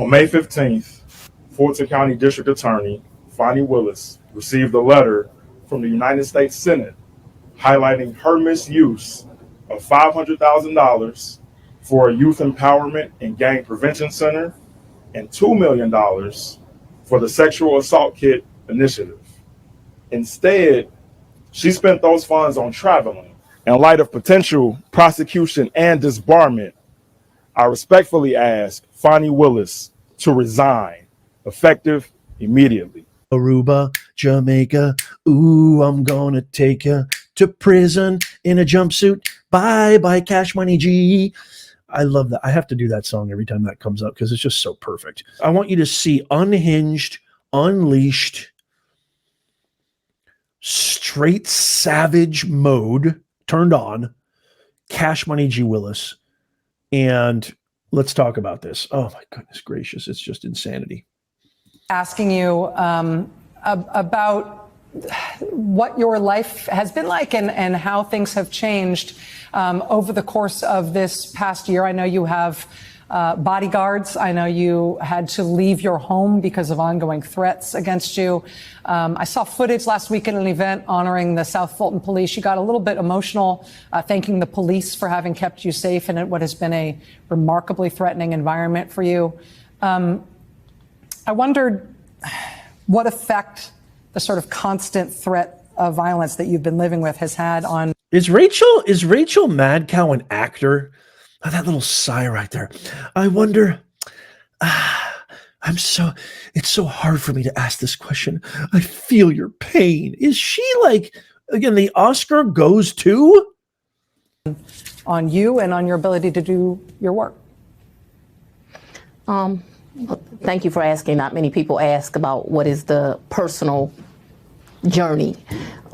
On May 15th, Fulton County District Attorney Fani Willis received a letter from the United States Senate highlighting her misuse of $500,000 for a youth empowerment and gang prevention center and $2 million for the sexual assault kit initiative. Instead, she spent those funds on traveling. In light of potential prosecution and disbarment, I respectfully ask Fani Willis to resign, effective immediately. Aruba, Jamaica, ooh, I'm gonna take you to prison in a jumpsuit. Bye bye, Cash Money G. I love that. I have to do that song every time that comes up because it's just so perfect. I want you to see unhinged, unleashed, straight savage mode turned on, Cash Money G Willis. And let's talk about this. Oh my goodness gracious. It's just insanity. Asking you about what your life has been like and how things have changed over the course of this past year. I know you have bodyguards. I know you had to leave your home because of ongoing threats against you. I saw footage last week at an event honoring the South Fulton police. You got a little bit emotional, thanking the police for having kept you safe in what has been a remarkably threatening environment for you. I wondered what effect the sort of constant threat of violence that you've been living with has had on. Is Rachel Mad Cow an actor? Oh, that little sigh right there. I wonder. It's so hard for me to ask this question. I feel your pain. Is she like, again, the Oscar goes to? On you and on your ability to do your work. Thank you for asking. Not many people ask about what is the personal journey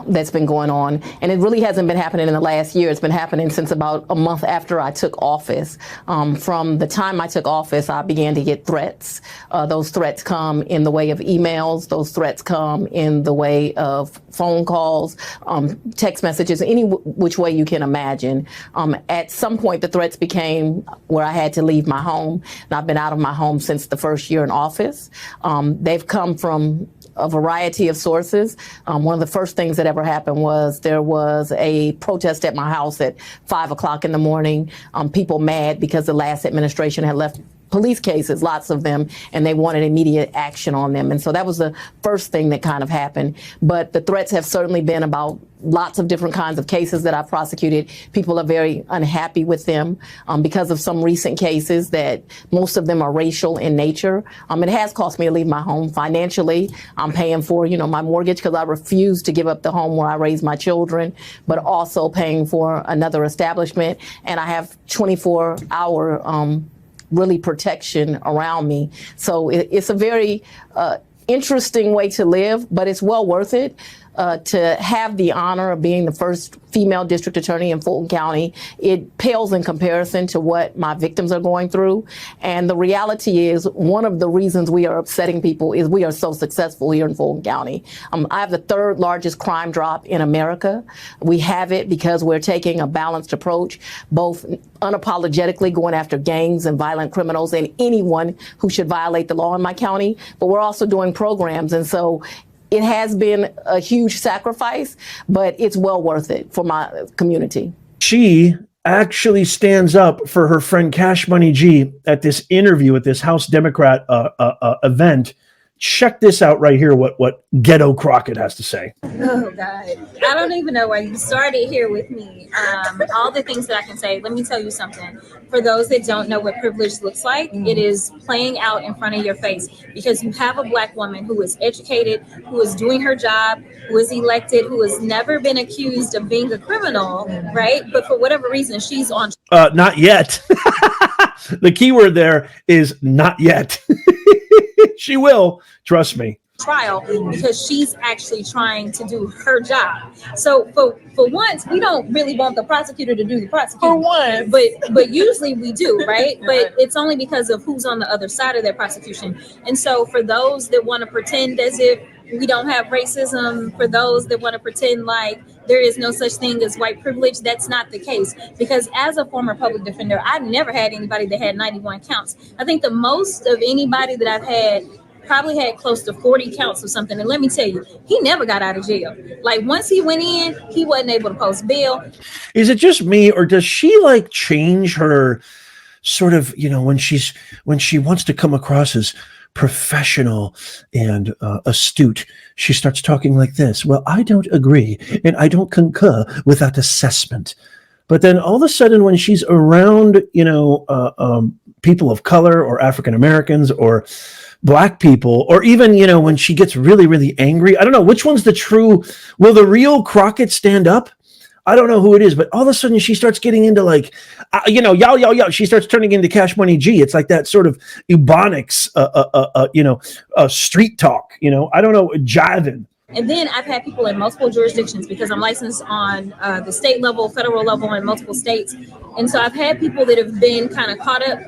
that's been going on. And it really hasn't been happening in the last year. It's been happening since about a month after I took office. From the time I took office, I began to get threats. Those threats come in the way of emails. Those threats come in the way of phone calls, text messages, any which way you can imagine. At some point, the threats became where I had to leave my home. And I've been out of my home since the first year in office. They've come from a variety of sources. One of the first things that ever happened was there was a protest at my house at 5 o'clock in the morning. People mad because the last administration had left police cases, lots of them, and they wanted immediate action on them. And so that was the first thing that kind of happened. But the threats have certainly been about lots of different kinds of cases that I've prosecuted. People are very unhappy with them because of some recent cases that most of them are racial in nature. It has cost me to leave my home financially. I'm paying for, my mortgage because I refuse to give up the home where I raise my children, but also paying for another establishment. And I have 24-hour really protection around me. So it's a very interesting way to live, but it's well worth it. To have the honor of being the first female district attorney in Fulton County, it pales in comparison to what my victims are going through. And the reality is, one of the reasons we are upsetting people is we are so successful here in Fulton County. I have the third largest crime drop in America. We have it because we're taking a balanced approach, both unapologetically going after gangs and violent criminals and anyone who should violate the law in my county, but we're also doing programs. And so it has been a huge sacrifice, but it's well worth it for my community. She actually stands up for her friend Cash Money G at this interview at this House Democrat event. Check this out right here, what Ghetto Crockett has to say. Oh, God. I don't even know why you started here with me. All the things that I can say, let me tell you something. For those that don't know what privilege looks like, it is playing out in front of your face because you have a Black woman who is educated, who is doing her job, who is elected, who has never been accused of being a criminal, right? But for whatever reason, she's on. Not yet. The key word there is not yet. She will, trust me. Trial because she's actually trying to do her job. So for once, we don't really want the prosecutor to do the prosecution. For once. But usually we do, right? But it's only because of who's on the other side of that prosecution. And so for those that want to pretend as if we don't have racism. For those that want to pretend like there is no such thing as white privilege, that's not the case. Because as a former public defender, I never had anybody that had 91 counts. I think the most of anybody that I've had probably had close to 40 counts or something. And let me tell you, he never got out of jail. Like once he went in, he wasn't able to post bail. Is it just me, or does she like change her sort of, when she wants to come across as professional and astute, she starts talking like this? Well, I don't agree and I don't concur with that assessment. But then all of a sudden, when she's around, people of color or African Americans or Black people, or even, when she gets really, really angry, I don't know which one's the true, will the real Crockett stand up? I don't know who it is, but all of a sudden she starts getting into like, y'all. She starts turning into Cash Money G. It's like that sort of Ebonics, street talk, I don't know, jiving. And then I've had people in multiple jurisdictions because I'm licensed on the state level, federal level, in multiple states. And so I've had people that have been kind of caught up.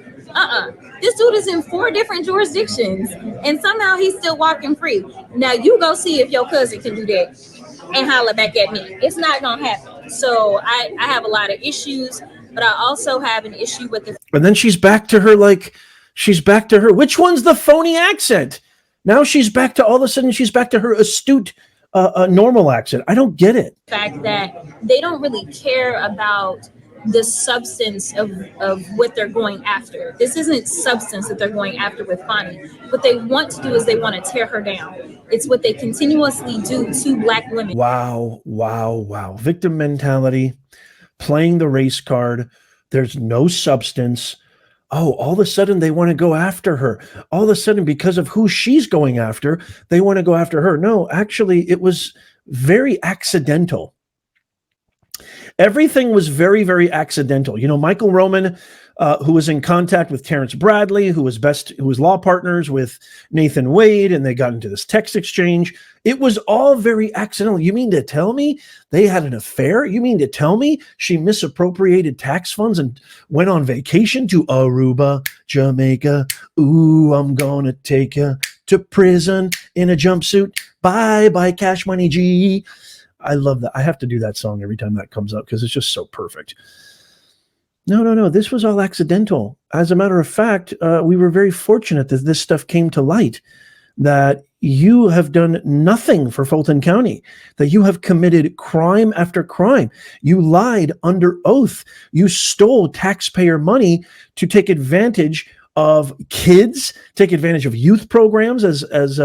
This dude is in 4 different jurisdictions and somehow he's still walking free. Now you go see if your cousin can do that and holler back at me. It's not going to happen. So I have a lot of issues, but I also have an issue with the. And then she's back to her, which one's the phony accent? Now she's back to, all of a sudden she's back to her astute, normal accent. I don't get it. Fact that they don't really care about the substance of what they're going after. This isn't substance that they're going after with Fani. What they want to do is they want to tear her down. It's what they continuously do to Black women. Wow. Victim mentality, playing the race card. There's no substance. Oh, all of a sudden they want to go after her. All of a sudden, because of who she's going after, they want to go after her. No, actually, it was very accidental. Everything was very, very accidental. Michael Roman, who was in contact with Terrence Bradley, who was law partners with Nathan Wade, and they got into this text exchange. It was all very accidental. You mean to tell me they had an affair? You mean to tell me she misappropriated tax funds and went on vacation to Aruba, Jamaica? Ooh, I'm gonna take you to prison in a jumpsuit. Bye, Cash Money G. I love that. I have to do that song every time that comes up because it's just so perfect. No. This was all accidental. As a matter of fact, we were very fortunate that this stuff came to light, that you have done nothing for Fulton County, that you have committed crime after crime. You lied under oath. You stole taxpayer money to take advantage of kids, take advantage of youth programs, as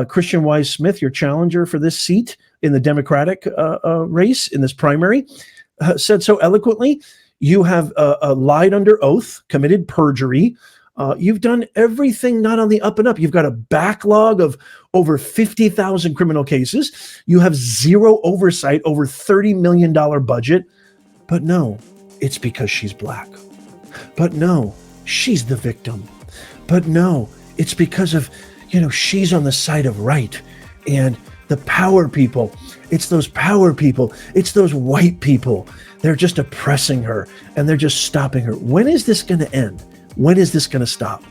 Christian Wise Smith, your challenger for this seat in the Democratic race in this primary, said so eloquently. You have lied under oath, committed perjury. You've done everything not on the up and up. You've got a backlog of over 50,000 criminal cases. You have zero oversight, over $30 million budget. But no, it's because she's Black. But no, she's the victim. But no, it's because of, she's on the side of right. And the power people, it's those power people, it's those white people. They're just oppressing her and they're just stopping her. When is this going to end? When is this going to stop?